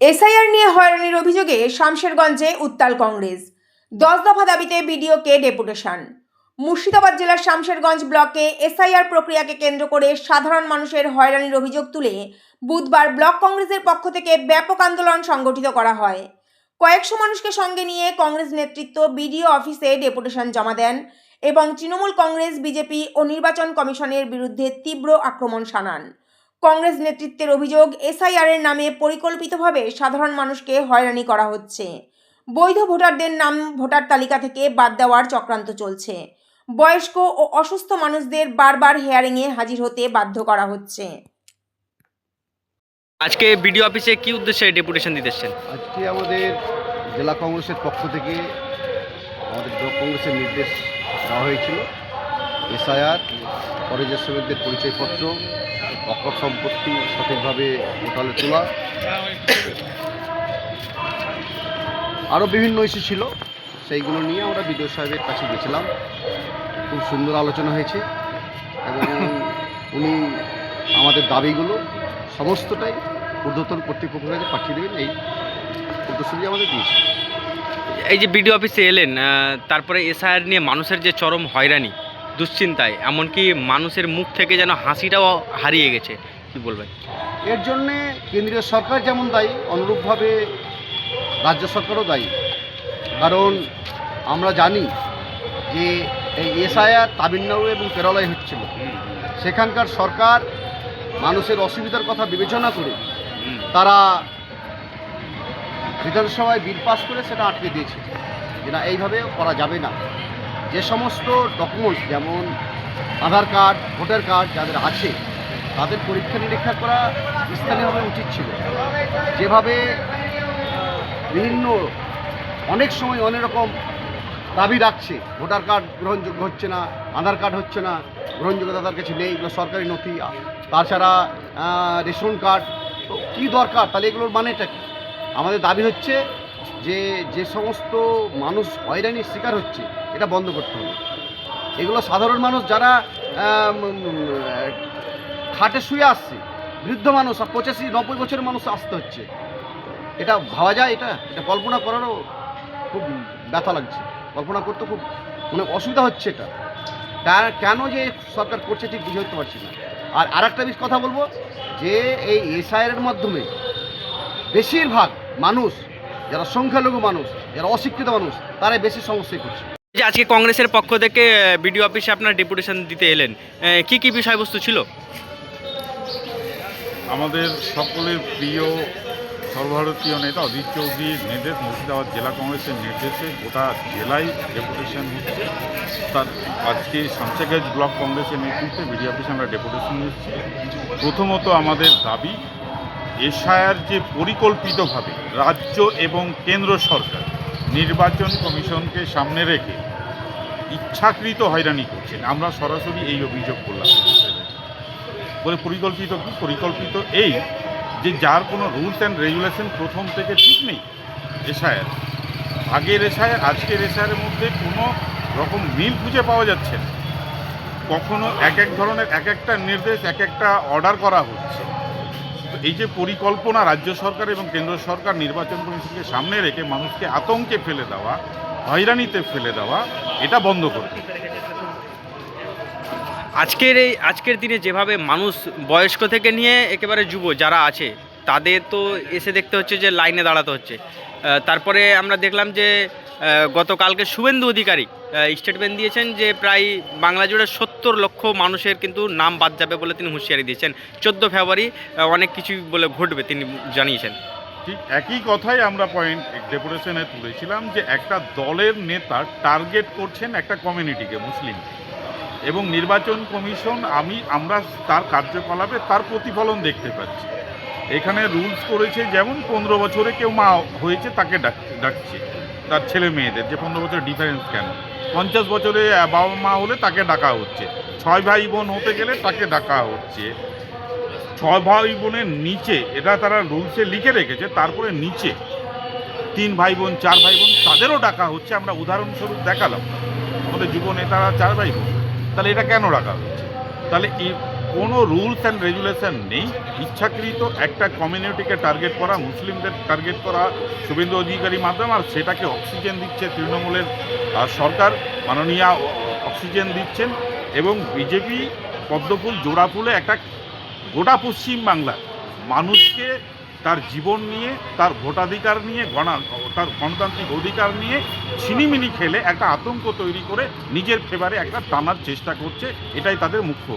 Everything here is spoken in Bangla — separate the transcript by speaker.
Speaker 1: এসআইআর নিয়ে হয়রানির অভিযোগে শামশেরগঞ্জে উত্তাল কংগ্রেস। 10 দফা দাবিতে বিডিওকে ডেপুটেশন। মুর্শিদাবাদ জেলার শামশেরগঞ্জ ব্লকে এসআইআর প্রক্রিয়াকে কেন্দ্র করে সাধারণ মানুষের হয়রানির অভিযোগ তুলে বুধবার ব্লক কংগ্রেসের পক্ষ থেকে ব্যাপক আন্দোলন সংগঠিত করা হয়। কয়েকশো মানুষকে সঙ্গে নিয়ে কংগ্রেস নেতৃত্ব বিডিও অফিসে ডেপুটেশন জমা দেন এবং তৃণমূল কংগ্রেস, বিজেপি ও নির্বাচন কমিশনের বিরুদ্ধে তীব্র আক্রমণ শানান। কংগ্রেস নেতৃত্বের অভিযোগ, এসআইআর এর নামে পরিকল্পিতভাবে সাধারণ মানুষকে হয়রানি করা হচ্ছে। বৈধ ভোটারদের নাম ভোটার তালিকা থেকে বাদ দেওয়ার চক্রান্ত চলছে। বয়স্ক ও অসুস্থ মানুষদের বারবার হিয়ারিংয়ে হাজির হতে বাধ্য করা হচ্ছে।
Speaker 2: আজকে বিডিও অফিসে কি উদ্দেশ্যে ডেপুটেশন দিতে এসেছেন?
Speaker 3: আজকে আমাদের জেলা কংগ্রেসের পক্ষ থেকে আমাদের ব্লক কংগ্রেসের নির্দেশ দেওয়া হয়েছিল এসআইআর, পরিযায়ী শ্রমিকদের পরিচয়পত্র, অক্ষর সম্পত্তি সঠিকভাবে পোর্টালে তোলা, আরও বিভিন্ন ইস্যু ছিল। সেইগুলো নিয়ে আমরা বিডিও সাহেবের কাছে গেছিলাম। খুব সুন্দর আলোচনা হয়েছে এবং উনি আমাদের দাবিগুলো সমস্তটাই ঊর্ধ্বতন কর্তৃপক্ষের কাছে পাঠিয়ে দেবেন, এই উদ্দেশ্যটি আমাদের দিয়েছে।
Speaker 2: এই যে বিডিও অফিসে এলেন, তারপরে এসআইআর নিয়ে মানুষের যে চরম হয়রানি, দুশ্চিন্তায়, এমনকি মানুষের মুখ থেকে যেন হাসিটাও হারিয়ে গেছে, কি বলবেন?
Speaker 3: এর জন্যে কেন্দ্রীয় সরকার যেমন দায়ী, অনুরূপভাবে রাজ্য সরকারও দায়ী। কারণ আমরা জানি যে এই এসআইআর তামিলনাড়ু এবং কেরালায় হচ্ছিল। সেখানকার সরকার মানুষের অসুবিধার কথা বিবেচনা করে তারা বিধানসভায় বিল পাস করে সেটা আটকে দিয়েছে যে না, এইভাবে করা যাবে না। যে সমস্ত ডকুমেন্টস যেমন আধার কার্ড, ভোটার কার্ড যাদের আছে তাদের পরীক্ষা নিরীক্ষা করা স্থানীয়ভাবে উচিত ছিল। যেভাবে বিভিন্ন অনেক সময় অনেক রকম দাবি রাখছে, ভোটার কার্ড গ্রহণযোগ্য হচ্ছে না, আধার কার্ড হচ্ছে না, গ্রহণযোগ্যতা তার কাছে নেই, এগুলো সরকারি নথি, তাছাড়া রেশন কার্ড। তো কী দরকার তাহলে এগুলোর মানেটা কী? আমাদের দাবি হচ্ছে যে যে সমস্ত মানুষ হয়রানির শিকার হচ্ছে এটা বন্ধ করতে হবে। এগুলো সাধারণ মানুষ যারা খাটে শুয়ে আসছে, বৃদ্ধ মানুষ, 85-90 বছরের মানুষ আসতে হচ্ছে। এটা ভাবা যায়? এটা কল্পনা করারও খুব ব্যথা লাগছে, কল্পনা করতে খুব অসুবিধা হচ্ছে। এটা কেন যে সরকার করছে ঠিক বুঝে উঠতে পারছি না। আর আরেকটা কথা বলবো যে এই এসআইআরের মাধ্যমে বেশিরভাগ মানুষ, যারা সংখ্যালঘু মানুষ, যারা অশিক্ষিত মানুষ, তারাই বেশি সমস্যায় করছে।
Speaker 2: যে আজকে কংগ্রেসের পক্ষ থেকে বিডিও অফিসে আপনার ডেপুটেশন দিতে এলেন, কি কি বিষয়বস্তু ছিল?
Speaker 4: আমাদের সকলের প্রিয় সর্বভারতীয় নেতা অধীর চৌধুরীর নির্দেশ, মুর্শিদাবাদ জেলা কংগ্রেসের নির্দেশে গোটা জেলায় ডেপুটেশন হচ্ছে। তার আজকে শামশেরগঞ্জ ব্লক কংগ্রেসের নেতৃত্বে বিডিও অফিসে আমরা ডেপুটেশন দিচ্ছি। প্রথমত আমাদের দাবি, এসআইআর যে পরিকল্পিতভাবে রাজ্য এবং কেন্দ্র সরকার নির্বাচন কমিশনকে সামনে রেখে ইচ্ছাকৃত হয়রানি করছেন, আমরা সরাসরি এই অভিযোগ করলাম। বলে পরিকল্পিত কি? পরিকল্পিত এই যে যার কোনো রুলস অ্যান্ড রেগুলেশন প্রথম থেকে ঠিক নেই। এসআইআর, আগের এসআইআর আজকের এসআইআরের মধ্যে কোনো রকম মিল খুঁজে পাওয়া যাচ্ছে না। কখনো এক এক ধরনের এক একটা নির্দেশ, এক একটা অর্ডার করা হচ্ছে। তো এই যে পরিকল্পনা রাজ্য সরকার এবং কেন্দ্র সরকার নির্বাচন কমিশনকে সামনে রেখে মানুষকে আতঙ্কে ফেলে দেওয়া, হয়রানিতে ফেলে দেওয়া, এটা বন্ধ করতে হবে।
Speaker 2: আজকের দিনে যেভাবে মানুষ বয়স্ক থেকে নিয়ে একেবারে যুব যারা আছে তাদের তো এসে দেখতে হচ্ছে যে লাইনে দাঁড়াতে হচ্ছে। তারপরে আমরা দেখলাম যে গতকালকে শুভেন্দু অধিকারী স্টেটমেন্ট দিয়েছেন যে প্রায় বাংলা জুড়ে 70 লক্ষ মানুষের কিন্তু নাম বাদ যাবে বলে তিনি হুঁশিয়ারি দিয়েছেন। 14 ফেব্রুয়ারি অনেক কিছুই বলে ঘটবে তিনি জানিয়েছেন।
Speaker 4: ঠিক একই কথাই আমরা পয়েন্ট ডেপুটেশনে তুলেছিলাম যে একটা দলের নেতা টার্গেট করছেন একটা কমিউনিটিকে, মুসলিম, এবং নির্বাচন কমিশন আমরা তার কার্যকলাপে তার প্রতিফলন দেখতে পাচ্ছি। এখানে রুলস করেছে যেমন 15 বছরে কেউ মা হয়েছে তাকে ডাকছে, তার ছেলে মেয়েদের, যে 15 বছর ডিফারেন্স কেন? 50 বছরে বাবা মা হলে তাকে ডাকা হচ্ছে, 6 ভাই বোন হতে গেলে তাকে ডাকা হচ্ছে। 6 ভাই বোনের নিচে এটা তারা রুলসে লিখে রেখেছে, তারপরে নিচে 3 ভাই বোন, 4 ভাই বোন, তাদেরও ডাকা হচ্ছে। আমরা উদাহরণস্বরূপ দেখালাম আমাদের যুব নেতারা 4 ভাই বোন, তাহলে এটা কেন রাখা হচ্ছে? তাহলে এই কোনো রুলস অ্যান্ড রেগুলেশন নেই। ইচ্ছাকৃত একটা কমিউনিটিকে টার্গেট করা, মুসলিমদের টার্গেট করা শুভেন্দু অধিকারী মাধ্যম, আর সেটাকে অক্সিজেন দিচ্ছে তৃণমূলের সরকার, মাননীয় অক্সিজেন দিচ্ছেন। এবং বিজেপি পদ্মফুল জোড়া ফুলে একটা গোটা পশ্চিমবাংলার মানুষকে তার জীবন নিয়ে, তার ভোটাধিকার নিয়ে, তার গণতান্ত্রিক অধিকার নিয়ে ছিনিমিনি খেলে একটা আতঙ্ক তৈরি করে নিজের ফেভারে একটা টানার চেষ্টা করছে। এটাই তাদের মুখ্য